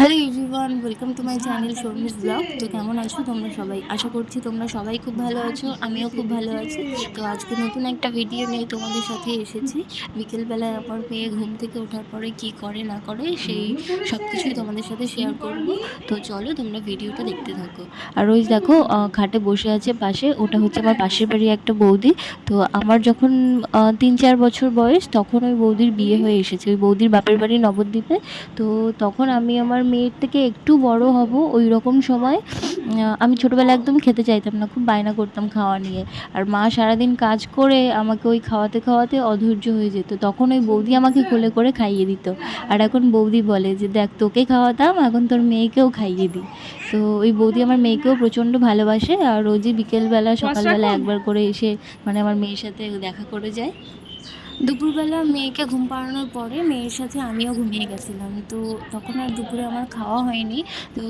Hello everyone, welcome to my channel Sharmi's blog. তো কেমন আছো তোমরা সবাই? আশা করছি তোমরা সবাই খুব ভালো আছো, আমিও খুব ভালো আছি। তো আজকে নতুন একটা ভিডিও নিয়ে তোমাদের সাথে এসেছি। বিকেলবেলায় আমার মেয়ে ঘুম থেকে ওঠার পরে কি করে না করে সেই সব কিছুই তোমাদের সাথে শেয়ার করব। তো চলো তোমরা ভিডিওটা দেখতে থাকো। আর ওই দেখো খাটে বসে আছে পাশে, ওটা হচ্ছে আমার পাশের বাড়ি একটা বৌদি। তো আমার যখন ৩-৪ বছর বয়স তখন ওই বৌদির বিয়ে হয়ে এসেছে, ওই বৌদির বাপের বাড়ি নবদ্বীপে। তো তখন আমি আমার মেয়ের থেকে একটু বড় হব ওই রকম সময় আমি ছোটোবেলায় একদম খেতে চাইতাম না, খুব বায়না করতাম খাওয়া নিয়ে। আর মা সারাদিন কাজ করে আমাকে ওই খাওয়াতে খাওয়াতে অধৈর্য হয়ে যেত, তখন ওই বৌদি আমাকে কোলে করে খাইয়ে দিত। আর এখন বৌদি বলে যে দেখ, তোকে খাওয়াতাম, এখন তোর মেয়েকেও খাইয়ে দিই। তো ওই বৌদি আমার মেয়েকেও প্রচণ্ড ভালোবাসে, আর রোজই বিকেলবেলা সকালবেলা একবার করে এসে মানে আমার মেয়ের সাথে দেখা করে যায়। দুপুরবেলা মেয়েকে ঘুম পাড়ানোর পরে মেয়ের সাথে আমিও ঘুমিয়ে গেছিলাম। তো তখন আর দুপুরে আমার খাওয়া হয়নি। তো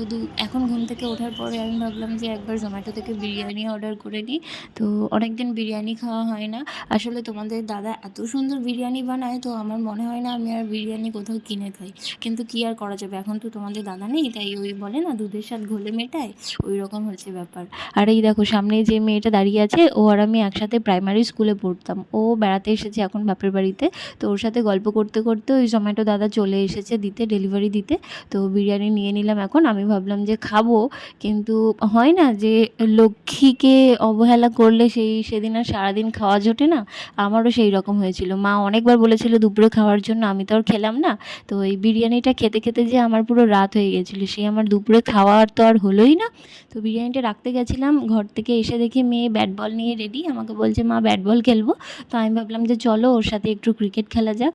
এখন ঘুম থেকে ওঠার পরে আমি ভাবলাম যে একবার জোম্যাটো থেকে বিরিয়ানি অর্ডার করে নিই। তো অনেক দিন বিরিয়ানি খাওয়া হয় না। আসলে তোমাদের দাদা এত সুন্দর বিরিয়ানি বানায়, তো আমার মনে হয় না আমি আর বিরিয়ানি কোথাও কিনে খাই। কিন্তু কী আর করা যাবে, এখন তো তোমাদের দাদা নেই, তাই ওই বলে না দুধের স্বাদ ঘোলে মেটায়, ওই রকম হচ্ছে ব্যাপার। আর এই দেখো সামনে যে মেয়েটা দাঁড়িয়ে আছে, ও আর আমি একসাথে প্রাইমারি স্কুলে পড়তাম। ও বেড়াতে এসেছে এখন বাপের বাড়িতে। তো ওর সাথে গল্প করতে করতে ওই জোম্যাটো দাদা চলে এসেছে দিতে, ডেলিভারি দিতে। তো বিরিয়ানি নিয়ে নিলাম এখন। আমি ভাবলাম যে খাবো, কিন্তু হয় না যে লক্ষ্মীকে অবহেলা করলে সেদিন আর সারাদিন খাওয়া জোটে না। আমারও সেই রকম হয়েছিল। মা অনেকবার বলেছিল দুপুরে খাওয়ার জন্য, আমি তো আর খেলাম না। তো এই বিরিয়ানিটা খেতে খেতে যে আমার পুরো রাত হয়ে গেছিলো, সেই আমার দুপুরে খাওয়ার তো আর হলোই না। তো বিরিয়ানিটা রাখতে গেছিলাম, ঘর থেকে এসে দেখি মেয়ে ব্যাট বল নিয়ে রেডি, আমাকে বলছে মা ব্যাট বল খেলবো। তো আমি ভাবলাম যে চলো ওর সাথে একটু ক্রিকেট খেলা যাক।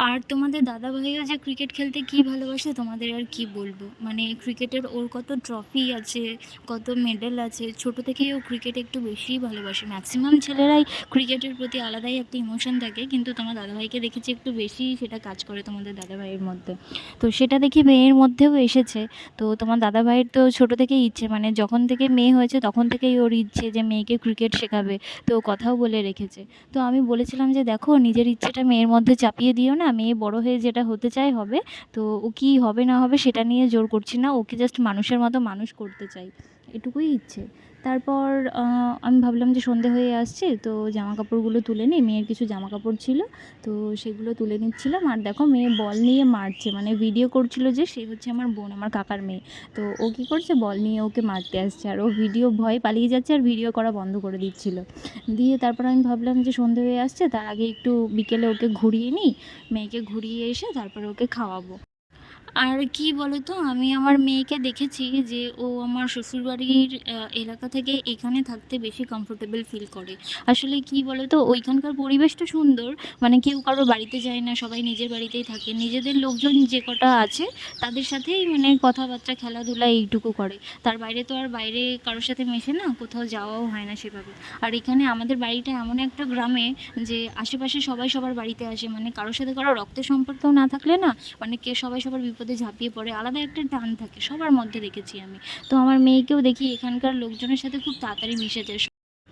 আর তোমাদের দাদাভাইও যে ক্রিকেট খেলতে কী ভালোবাসে তোমাদের আর কি বলবো। মানে ক্রিকেটের ওর কত ট্রফি আছে, কত মেডেল আছে, ছোটো থেকেই ও ক্রিকেট একটু বেশিই ভালোবাসে। ম্যাক্সিমাম ছেলেরাই ক্রিকেটের প্রতি আলাদাই একটা ইমোশন থাকে, কিন্তু তোমার দাদাভাইকে দেখেছি একটু বেশিই সেটা কাজ করে তোমাদের দাদাভাইয়ের মধ্যে। তো সেটা দেখি মেয়ের মধ্যেও এসেছে। তো তোমার দাদাভাইয়ের তো ছোটো থেকেই ইচ্ছে, মানে যখন থেকে মেয়ে হয়েছে তখন থেকেই ওর ইচ্ছে যে মেয়েকে ক্রিকেট শেখাবে। তো ও কথাও বলে রেখেছে। তো আমি বলেছিলাম যে দেখো, নিজের ইচ্ছেটা মেয়ের মধ্যে চাপিয়ে দিও না, মেয়ে বড় হয়ে যেটা হতে চায় হবে। তো ও কী হবে না হবে সেটা নিয়ে জোর করছি না, ওকে জাস্ট মানুষের মতো মানুষ করতে চাই, এটুকুই ইচ্ছে। তারপর আমি ভাবলাম যে সন্ধে হয়ে আসছে, তো জামা কাপড়গুলো তুলে নিই। মেয়ের কিছু জামা কাপড় ছিল, তো সেগুলো তুলে নিচ্ছিলাম। আর দেখো মেয়ে বল নিয়ে মারছে, মানে ভিডিও করছিল যে সে হচ্ছে আমার বোন, আমার কাকার মেয়ে। তো ও কী করছে, বল নিয়ে ওকে মারতে আসছে, আর ও ভিডিও ভয়ে পালিয়ে যাচ্ছে আর ভিডিও করা বন্ধ করে দিচ্ছিল। দিয়ে তারপর আমি ভাবলাম যে সন্ধে হয়ে আসছে, তার আগে একটু বিকেলে ওকে ঘুরিয়ে নিই, মেয়েকে ঘুরিয়ে এসে তারপরে ওকে খাওয়াবো। আর কি বলো তো, আমি আমার মেয়েকে দেখেছি যে ও আমার শ্বশুরবাড়ির এলাকা থেকে এখানে থাকতে বেশি কমফোর্টেবল ফিল করে। আসলে কি বলো তো, ওইখানকার পরিবেশটা সুন্দর, মানে কেউ কারো বাড়িতে যায় না, সবাই নিজের বাড়িতেই থাকে, নিজেদের লোকজন যে কটা আছে তাদের সাথেই মানে কথাবার্তা খেলাধুলা এইটুকু করে। তার বাইরে তো আর বাইরে কারোর সাথে মেশে না, কোথাও যাওয়াও হয় না সেভাবে। আর এখানে আমাদের বাড়িটা এমন একটা গ্রামে যে আশেপাশে সবাই সবার বাড়িতে আসে, মানে কারোর সাথে কারো রক্তের সম্পর্কও না থাকলে না, মানে সবাই সবার বিপদে ঝাঁপিয়ে পড়ে, আলাদা একটা টান থাকে সবার মধ্যে দেখেছি আমি। তো আমার মেয়েকেও দেখি এখানকার লোকজনের সাথে খুব তাড়াতাড়ি মিশে যায়।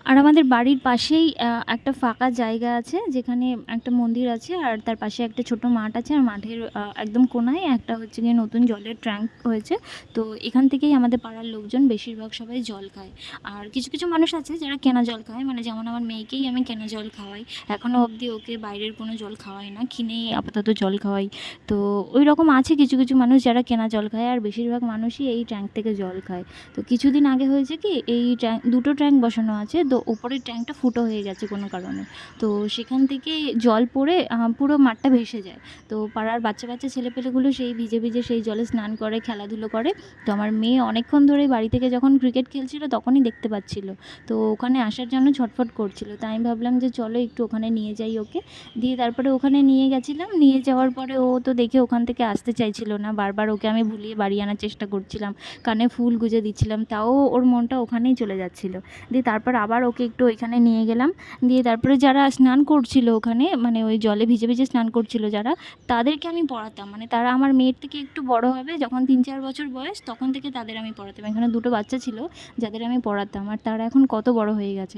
আর আমাদের বাড়ির পাশেই একটা ফাঁকা জায়গা আছে, যেখানে একটা মন্দির আছে, আর তার পাশে একটা ছোট মাঠ আছে। আর মাঠের একদম কোনায় একটা হচ্ছে গিয়ে নতুন জলের ট্যাঙ্ক হয়েছে। তো এখান থেকেই আমাদের পাড়ার লোকজন বেশিরভাগ সবাই জল খায়। আর কিছু কিছু মানুষ আছে যারা কেনা জল খায়, মানে যেমন আমার মেয়েকেই আমি কেনা জল খাওয়াই। এখনও অবধি ওকে বাইরের কোনো জল খাওয়াই না, কিনেই আপাতত জল খাওয়াই। তো ওই রকম আছে কিছু কিছু মানুষ যারা কেনা জল খায়, আর বেশিরভাগ মানুষই এই ট্যাঙ্ক থেকে জল খায়। তো কিছুদিন আগে হয়েছে কি, এই ট্যাঙ্ক, দুটো ট্যাঙ্ক বসানো আছে, তো ওপরের ট্যাঙ্কটা ফুটো হয়ে গেছে কোনো কারণে। তো সেখান থেকে জল পড়ে পুরো মাঠটা ভেসে যায়। তো পাড়ার বাচ্চা বাচ্চা ছেলেপেলেগুলো সেই ভিজে ভিজে সেই জলে স্নান করে, খেলাধুলো করে। তো আমার মেয়ে অনেকক্ষণ ধরে বাড়ি থেকে যখন ক্রিকেট খেলছিল তখনই দেখতে পাচ্ছিল। তো ওখানে আসার জন্য ছটফট করছিল, তাই আমি ভাবলাম যে চলো একটু ওখানে নিয়ে যাই ওকে। দিয়ে তারপরে ওখানে নিয়ে গেছিলাম, নিয়ে যাওয়ার পরে ও তো দেখে ওখান থেকে আসতে চাইছিল না, বারবার ওকে আমি ভুলিয়ে বাড়ি আনার চেষ্টা করছিলাম, কানে ফুল গুঁজে দিচ্ছিলাম, তাও ওর মনটা ওখানেই চলে যাচ্ছিলো। দিয়ে তারপর আবার ওকে একটু ওইখানে নিয়ে গেলাম। দিয়ে তারপরে যারা স্নান করছিল ওখানে, মানে ওই জলে ভিজে ভিজে স্নান করছিল যারা, তাদেরকে আমি পড়াতাম। মানে তারা আমার মেয়ের থেকে একটু বড় হবে, যখন ৩-৪ বছর বয়স তখন থেকে তাদের আমি পড়াতাম। এখানে দুটো বাচ্চা ছিল যাদের আমি পড়াতাম, আর তারা এখন কত বড় হয়ে গেছে।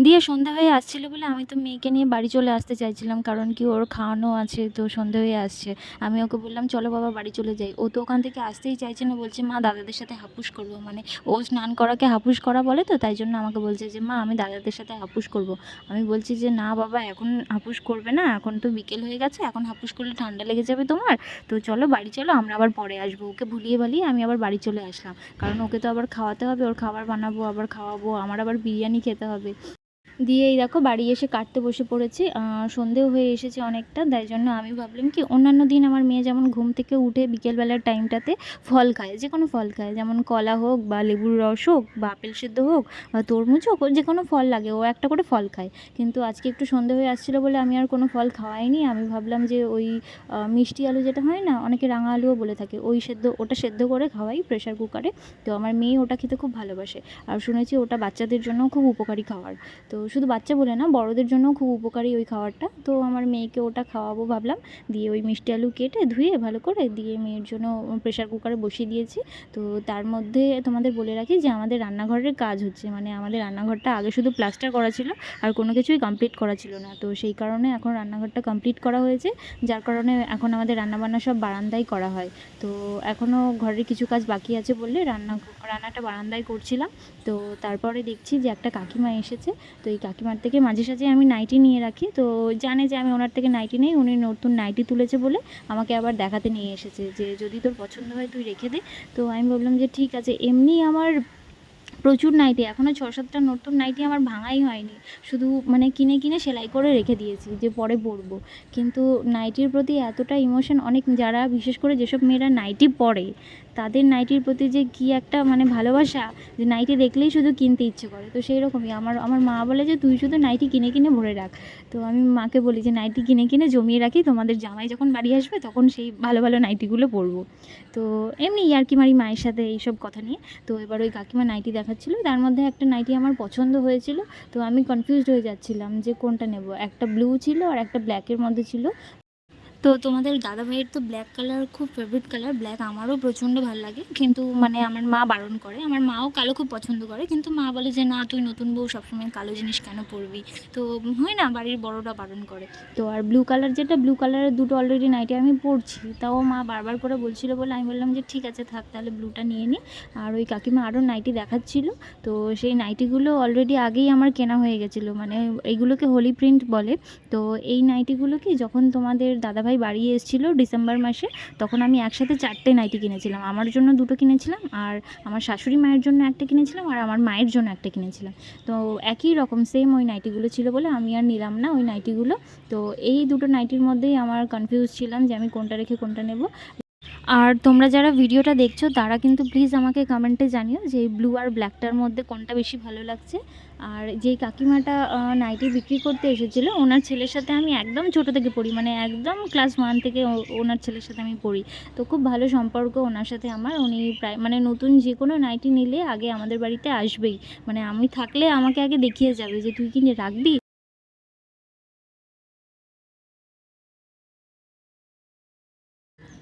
দিয়ে সন্ধ্যা হয়ে আসছিল বলে আমি তো মেয়েকে নিয়ে বাড়ি চলে আসতে চাইছিলাম, কারণ কি ওর খাওয়ানো আছে, তো সন্ধ্যা হয়ে আসছে। আমি ওকে বললাম চলো বাবা বাড়ি চলে যাই। ও তো ওখান থেকে আসতেই চাইছে না, বলছে মা দাদাদের সাথে হাপুস করবো, মানে ও স্নান করাকে হাপুস করা বলে, তো তাই জন্য আমাকে বলছে যে মা আমি দাদাদের সাথে হাপুস করব। আমি বলছি যে না বাবা এখন হাপুস করবে না, এখন তো বিকেল হয়ে গেছে, এখন হাপুস করলে ঠান্ডা লেগে যাবে তোমার, তো চলো বাড়ি চলো, আমরা আবার পরে আসবো। ওকে ভুলিয়ে ভালিয়ে আমি আবার বাড়ি চলে আসলাম, কারণ ওকে তো আবার খাওয়াতে হবে, ওর খাবার বানাবো, আবার খাওয়াবো, আমার আবার বিরিয়ানি খেতে হবে। দিয়ে এই দেখো বাড়ি এসে কাটতে বসে পড়েছি। সন্ধেও হয়ে এসেছে অনেকটা, তাই জন্য আমি ভাবলাম কি অন্যান্য দিন আমার মেয়ে যেমন ঘুম থেকে উঠে বিকেলবেলার টাইমটাতে ফল খায়, যে কোনো ফল খায়, যেমন কলা হোক বা লেবুর রস হোক বা আপেল সেদ্ধ হোক বা তরমুজ হোক, ওর যে কোনো ফল লাগে ও একটা করে ফল খায়। কিন্তু আজকে একটু সন্ধে হয়ে আসছিলো বলে আমি আর কোনো ফল খাওয়াইনি। আমি ভাবলাম যে ওই মিষ্টি আলু যেটা হয় না, অনেকে রাঙা আলুও বলে থাকে, ওই সেদ্ধ, ওটা সেদ্ধ করে খাওয়াই প্রেশার কুকারে। তো আমার মেয়ে ওটা খেতে খুব ভালোবাসে, আর শুনেছি ওটা বাচ্চাদের জন্য খুব উপকারী খাবার। তো শুধু বাচ্চা বলে না, বড়দের জন্যও খুব উপকারী ওই খাবারটা। তো আমার মেয়েকে ওটা খাওয়াবো ভাবলাম। দিয়ে ওই মিষ্টি আলু কেটে ধুয়ে ভালো করে দিয়ে মেয়ের জন্য প্রেশার কুকারে বসিয়ে দিয়েছি। তো তার মধ্যে তোমাদের বলে রাখি যে আমাদের রান্নাঘরের কাজ হচ্ছে, মানে আমাদের রান্নাঘরটা আগে শুধু প্লাস্টার করা ছিল আর কোনো কিছুই কমপ্লিট করা ছিল না, তো সেই কারণে এখন রান্নাঘরটা কমপ্লিট করা হয়েছে, যার কারণে এখন আমাদের রান্নাবান্না সব বারান্দায় করা হয়। তো এখনও ঘরের কিছু কাজ বাকি আছে বললে রান্নাটা বারান্দায় করছিলাম। তো তারপরে দেখছি যে একটা কাকিমা এসেছে। তো এই কাকিমার থেকে মাঝে সাঝে আমি নাইটি নিয়ে রাখি, তো জানে যে আমি ওনার থেকে নাইটি নেই, উনি নতুন নাইটি তুলেছে বলে আমাকে আবার দেখাতে নিয়ে এসেছে যে যদি তোর পছন্দ হয় তুই রেখে দে। তো আমি বললাম যে ঠিক আছে। এমনি আমার প্রচুর নাইটি, এখনও 6-7টা নতুন নাইটি আমার ভাঙাই হয়নি, শুধু মানে কিনে কিনে সেলাই করে রেখে দিয়েছি যে পরে পরবো। কিন্তু নাইটির প্রতি এতটা ইমোশন, অনেক যারা বিশেষ করে যেসব মেয়েরা নাইটি পরে তাদের নাইটির প্রতি যে কী একটা মানে ভালোবাসা, যে নাইটি দেখলেই শুধু কিনতে ইচ্ছে করে। তো সেই রকমই আমার আমার মা বলে যে তুই শুধু নাইটি কিনে কিনে ভরে রাখ। তো আমি মাকে বলি যে নাইটি কিনে কিনে জমিয়ে রাখি, তোমাদের জামাই যখন বাড়ি আসবে তখন সেই ভালো ভালো নাইটিগুলো পরবো। তো এমনি ইয়ার্কি মারি মায়ের সাথে এইসব কথা নিয়ে। তো এবার ওই কাকিমা নাইটি দেখাচ্ছিলো, তার মধ্যে একটা নাইটি আমার পছন্দ হয়েছিল। তো আমি কনফিউজড হয়ে যাচ্ছিলাম যে কোনটা নেব। একটা ব্লু ছিল আর একটা ব্ল্যাকের মধ্যে ছিল। তো তোমাদের দাদাভাইয়ের তো ব্ল্যাক কালার খুব ফেভারিট কালার, ব্ল্যাক আমারও প্রচণ্ড ভালো লাগে, কিন্তু মানে আমার মা বারণ করে। আমার মাও কালো খুব পছন্দ করে, কিন্তু মা বলে যে না তুই নতুন বউ সবসময় কালো জিনিস কেন পরবি। তো হয় না, বাড়ির বড়রা বারণ করে। তো আর ব্লু কালার, যেটা ব্লু কালারের দুটো অলরেডি নাইটি আমি পরছি, তাও মা বারবার করে বলছিল বলে আমি বললাম যে ঠিক আছে থাক তাহলে ব্লুটা নিয়ে নিই। আর ওই কাকিমা আরও নাইটি দেখাচ্ছিল। তো সেই নাইটিগুলো অলরেডি আগেই আমার কেনা হয়ে গেছিলো, মানে এইগুলোকে হোলি প্রিন্ট বলে। তো এই নাইটিগুলো কি যখন তোমাদের দাদাভাই বাড়ি এসেছিলো ডিসেম্বর মাসে, তখন আমি একসাথে 4টে নাইটি কিনেছিলাম। আমার জন্য 2টো কিনেছিলাম, আর আমার শাশুড়ি মায়ের জন্য একটা কিনেছিলাম, আর আমার মায়ের জন্য একটা কিনেছিলাম। তো একই রকম সেম ওই নাইটিগুলো ছিল বলে আমি আর নিলাম না ওই নাইটিগুলো। তো এই দুটো নাইটির মধ্যেই আমার কনফিউজ ছিলাম যে আমি কোনটা রেখে কোনটা নেব। আর তোমরা যারা ভিডিওটা দেখছো তারা কিন্তু প্লিজ আমাকে কমেন্টে জানিও যে এই ব্লু আর ব্ল্যাকটার মধ্যে কোনটা বেশি ভালো লাগছে। আর যেই কাকিমাটা নাইটি বিক্রি করতে এসেছিলো, ওনার ছেলের সাথে আমি একদম ছোটো থেকে পড়ি, মানে একদম ক্লাস 1 থেকে ওনার ছেলের সাথে আমি পড়ি। তো খুব ভালো সম্পর্ক ওনার সাথে আমার। উনি প্রায় মানে নতুন যে কোনো নাইটি নিলে আগে আমাদের বাড়িতে আসবেই, মানে আমি থাকলে আমাকে আগে দেখিয়ে যাবে যে তুই কি রাখবি।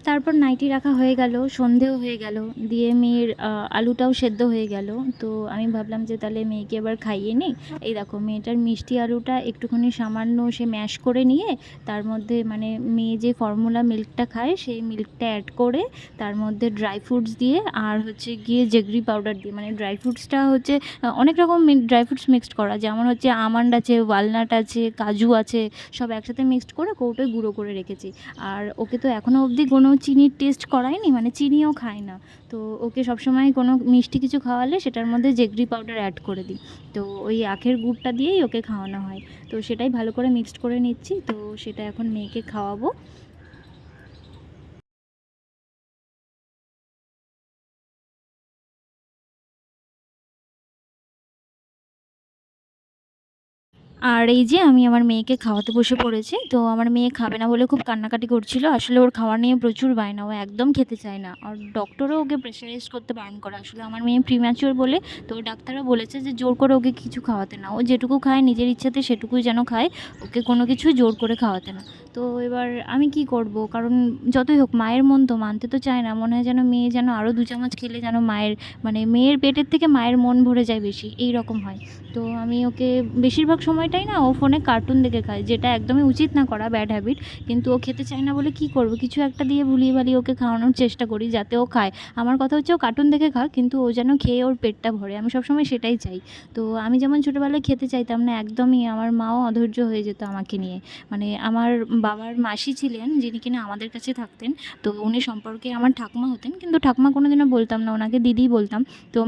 তারপর নাইটি রাখা হয়ে গেল, সন্ধেও হয়ে গেল, দিয়ে মেয়ের আলুটাও সেদ্ধ হয়ে গেল। তো আমি ভাবলাম যে তাহলে মেয়েকে এবার খাইয়ে নিই। এই দেখো মেয়েটার মিষ্টি আলুটা একটুখানি সামান্য সে ম্যাশ করে নিয়ে তার মধ্যে মানে মেয়ে যে ফর্মুলা মিল্কটা খায় সেই মিল্কটা অ্যাড করে তার মধ্যে ড্রাই ফ্রুটস দিয়ে আর হচ্ছে গিয়ে জেগরি পাউডার দিয়ে, মানে ড্রাই ফ্রুটসটা হচ্ছে অনেক রকম ড্রাই ফ্রুটস মিক্সড করা, যেমন হচ্ছে আমন্ড আছে, ওয়ালনাট আছে, কাজু আছে, সব একসাথে মিক্সড করে কৌটোয় গুঁড়ো করে রেখেছি। আর ওকে তো এখনও অবধি কোনো চিনির টেস্ট করাইনি, মানে চিনিও খায় না। তো ওকে সবসময় কোনো মিষ্টি কিছু খাওয়ালে সেটার মধ্যে জেগরি পাউডার অ্যাড করে দিই। তো ওই আখের গুড়টা দিয়েই ওকে খাওয়ানো হয়। তো সেটাই ভালো করে মিক্সড করে নিচ্ছি, তো সেটা এখন মেয়েকে খাওয়াবো। আর এই যে আমি আমার মেয়েকে খাওয়াতে বসে পড়েছি। তো আমার মেয়ে খাবে না বলে খুব কান্নাকাটি করছিল। আসলে ওর খাওয়া নিয়ে প্রচুর বায়না, ও একদম খেতে চায় না। আর ডক্টরও ওকে প্রেশারাইজ করতে বারণ করে। আসলে আমার মেয়ে প্রিম্যাচিওর বলে, তো ডাক্তারও বলেছে যে জোর করে ওকে কিছু খাওয়াতে না, ও যেটুকু খায় নিজের ইচ্ছাতে সেটুকুই যেন খায়, ওকে কোনো কিছু জোর করে খাওয়াতে না। তো এবার আমি কি করব, কারণ যতই হোক মায়ের মন তো মানতে তো চায় না। মনে হয় যেন মেয়ে যেন আরও 2 চামচ খেলে যেন মায়ের, মানে মেয়ের পেটের থেকে মায়ের মন ভরে যায় বেশি, এই রকম হয়। তো আমি ওকে বেশিরভাগ সময়টাই না ও ফোনে কার্টুন দেখে খায়, যেটা একদমই উচিত না করা, ব্যাড হ্যাবিট। কিন্তু ও খেতে চায় না বলে কি করব, কিছু একটা দিয়ে ভুলিয়ে ভালিয়ে ওকে খাওয়ানোর চেষ্টা করি যাতে ও খায়। আমার কথা হচ্ছে ও কার্টুন দেখে খাক, কিন্তু ও যেন খেয়ে ওর পেটটা ভরে, আমি সবসময় সেটাই চাই। তো আমি যেমন ছোটোবেলায় খেতে চাইতাম না একদমই, আমার মাও অধৈর্য হয়ে যেত আমাকে নিয়ে। মানে আমার বাবার মাসি ছিলেন যিনি কিনা আমাদের কাছে থাকতেন। তো উনি সম্পর্কে আমার ঠাকুমা হতেন, কিন্তু ঠাকুমা কোনোদিনও বলতাম না, ওনাকে দিদিই বলতাম। তো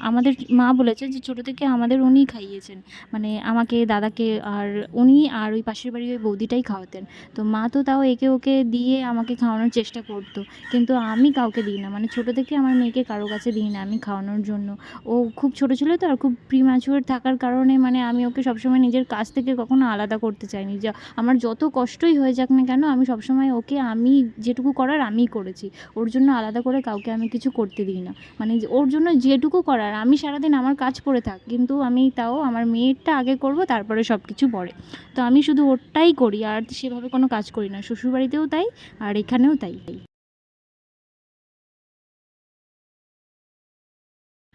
আমাদের মা বলেছে যে ছোটো থেকে আমাদের উনিই খাইয়েছেন, মানে আমাকে, দাদাকে, আর উনি আর ওই পাশের বাড়ির ওই বৌদিটাই খাওয়াতেন। তো মা তো তাও একে ওকে দিয়ে আমাকে খাওয়ানোর চেষ্টা করতো, কিন্তু আমি কাউকে দিই না, মানে ছোটো থেকে আমার মেয়েকে কারো কাছে দিই না আমি খাওয়ানোর জন্য। ও খুব ছোটো ছিল তো, আর খুব প্রিম্যাচুয়ার থাকার কারণে মানে আমি ওকে সবসময় নিজের কাছ থেকে কখনো আলাদা করতে চাইনি। যা আমার যত কষ্টই হয়ে যাক না কেন, আমি সবসময় ওকে, আমি যেটুকু করার আমিই করেছি, ওর জন্য আলাদা করে কাউকে আমি কিছু করতে দিই না। মানে ওর জন্য যেটুকু করার, আমি সারাদিন আমার কাজ পড়ে থাক, কিন্তু আমি তাও আমার মেয়েরটা আগে করব, তারপরে সব কিছু পরে। তো আমি শুধু ওরটাই করি, আর সেভাবে কোনো কাজ করি না, শ্বশুরবাড়িতেও তাই আর এখানেও তাই।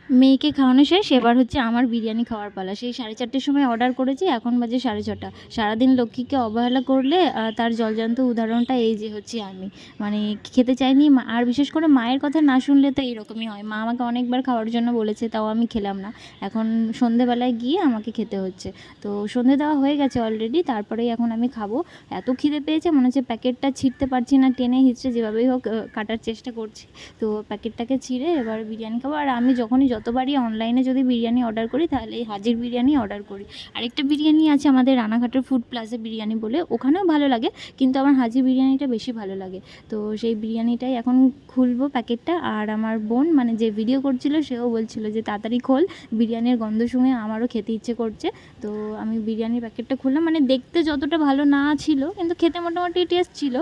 মেয়েকে খাওয়ানো শেষ, এবার হচ্ছে আমার বিরিয়ানি খাওয়ার পালা। সেই 4:30টার সময় অর্ডার করেছি, এখন বাজে 6:30। সারাদিন লক্ষ্মীকে অবহেলা করলে তার জলজান্ত উদাহরণটা এই যে হচ্ছি আমি। মানে খেতে চাইনি আর বিশেষ করে মায়ের কথা না শুনলে তো এইরকমই হয়। মা আমাকে অনেকবার খাওয়ার জন্য বলেছে, তাও আমি খেলাম না। এখন সন্ধেবেলায় গিয়ে আমাকে খেতে হচ্ছে। তো সন্ধে দেওয়া হয়ে গেছে অলরেডি, তারপরেই এখন আমি খাবো। এত খিদে পেয়েছে, মনে হচ্ছে প্যাকেটটা ছিঁড়তে পারছি না, টেনে হিঁচড়ে যেভাবেই হোক কাটার চেষ্টা করছি। তো প্যাকেটটাকে ছিঁড়ে এবার বিরিয়ানি খাবো। আর আমি যতবারই অনলাইনে যদি বিরিয়ানি অর্ডার করি, তাহলে এই হাজির বিরিয়ানি অর্ডার করি। আরেকটা বিরিয়ানি আছে আমাদের রানাঘাটের ফুড প্লাজা বিরিয়ানি বলে, ওখানেও ভালো লাগে, কিন্তু আমার হাজির বিরিয়ানিটা বেশি ভালো লাগে। তো সেই বিরিয়ানিটাই এখন খুলবো প্যাকেটটা। আর আমার বোন, মানে যে ভিডিও করছিল, সেও বলছিল যে তাড়াতাড়ি খোল, বিরিয়ানির গন্ধ শুনে আমারও খেতে ইচ্ছে করছে। তো আমি বিরিয়ানির প্যাকেটটা খুললাম। মানে দেখতে যতটা ভালো না ছিল, কিন্তু খেতে মোটামুটি টেস্ট ছিল।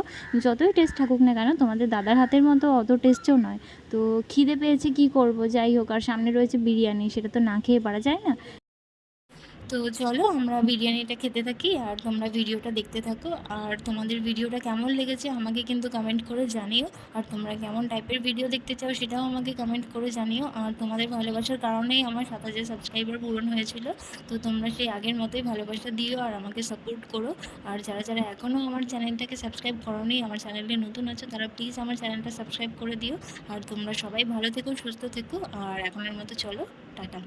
যতই টেস্ট থাকুক না কেন, তোমাদের দাদার হাতের মতো অত টেস্টও নয়। তো খিদে পেয়েছে, কি করব, যাই হোক। আর সামনে রয়েছে বিরিয়ানি, সেটা তো না খেয়ে পারা যায় না। তো চলো আমরা বিরিয়ানিটা খেতে থাকি আর তোমরা ভিডিওটা দেখতে থাকো। আর তোমাদের ভিডিওটা কেমন লেগেছে আমাকে কিন্তু কমেন্ট করে জানিও। আর তোমরা কেমন টাইপের ভিডিও দেখতে চাও সেটাও আমাকে কমেন্ট করে জানিও। আর তোমাদের ভালোবাসার কারণেই আমার 7,000 সাবস্ক্রাইবার পূরণ হয়েছিল। তো তোমরা সেই আগের মতোই ভালোবাসা দিও আর আমাকে সাপোর্ট করো। আর যারা যারা এখনও আমার চ্যানেলটাকে সাবস্ক্রাইব করোনি, আমার চ্যানেলে নতুন আছো, তারা প্লিজ আমার চ্যানেলটা সাবস্ক্রাইব করে দিও। আর তোমরা সবাই ভালো থেকো, সুস্থ থেকো। আর এখনের মতো চলো, টাটা।